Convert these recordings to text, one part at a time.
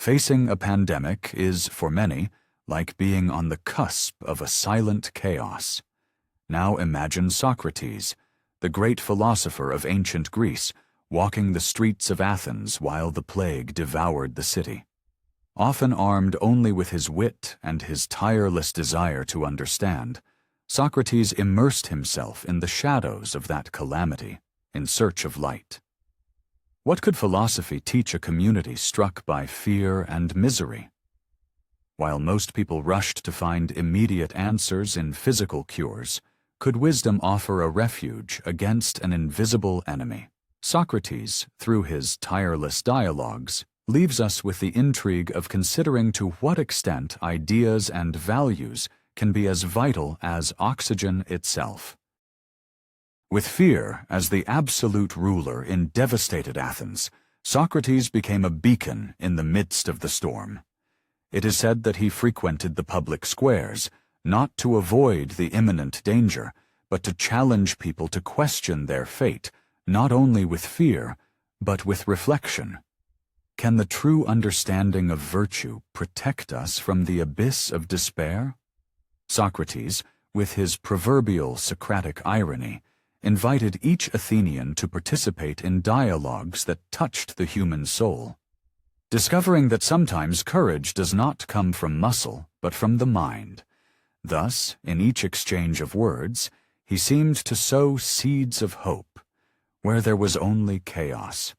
Facing a pandemic is, for many, like being on the cusp of a silent chaos. Now imagine Socrates, the great philosopher of ancient Greece, walking the streets of Athens while the plague devoured the city. Often armed only with his wit and his tireless desire to understand, Socrates immersed himself in the shadows of that calamity in search of light. What could philosophy teach a community struck by fear and misery? While most people rushed to find immediate answers in physical cures, could wisdom offer a refuge against an invisible enemy? Socrates, through his tireless dialogues, leaves us with the intrigue of considering to what extent ideas and values can be as vital as oxygen itself. With fear as the absolute ruler in devastated Athens, Socrates became a beacon in the midst of the storm. It is said that he frequented the public squares, not to avoid the imminent danger, but to challenge people to question their fate, not only with fear, but with reflection. Can the true understanding of virtue protect us from the abyss of despair? Socrates, with his proverbial Socratic irony, invited each Athenian to participate in dialogues that touched the human soul, discovering that sometimes courage does not come from muscle, but from the mind. Thus, in each exchange of words, he seemed to sow seeds of hope, where there was only chaos.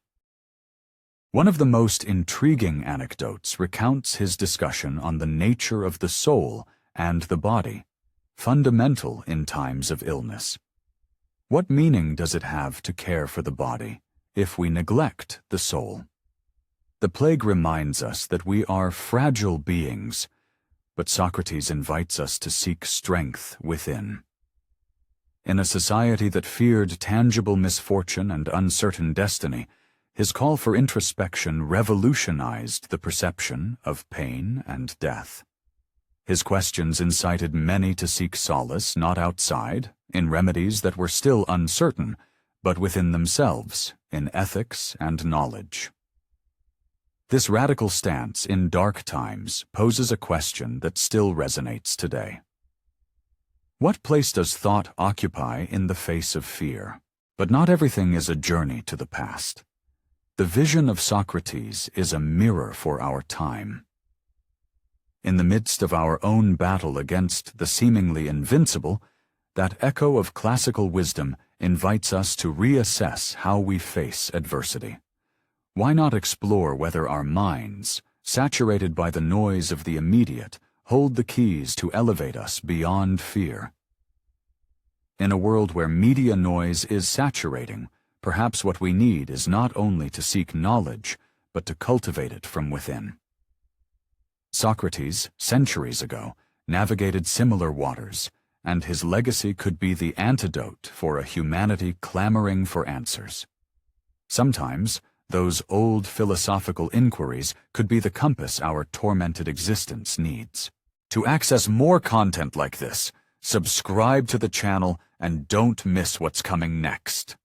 One of the most intriguing anecdotes recounts his discussion on the nature of the soul and the body, fundamental in times of illness. What meaning does it have to care for the body if we neglect the soul? The plague reminds us that we are fragile beings, but Socrates invites us to seek strength within. In a society that feared tangible misfortune and uncertain destiny, his call for introspection revolutionized the perception of pain and death. His questions incited many to seek solace not outside, in remedies that were still uncertain, but within themselves, in ethics and knowledge. This radical stance in dark times poses a question that still resonates today. What place does thought occupy in the face of fear? But not everything is a journey to the past. The vision of Socrates is a mirror for our time. In the midst of our own battle against the seemingly invincible, that echo of classical wisdom invites us to reassess how we face adversity. Why not explore whether our minds, saturated by the noise of the immediate, hold the keys to elevate us beyond fear? In a world where media noise is saturating, perhaps what we need is not only to seek knowledge, but to cultivate it from within. Socrates, centuries ago, navigated similar waters, and his legacy could be the antidote for a humanity clamoring for answers. Sometimes, those old philosophical inquiries could be the compass our tormented existence needs. To access more content like this, subscribe to the channel and don't miss what's coming next.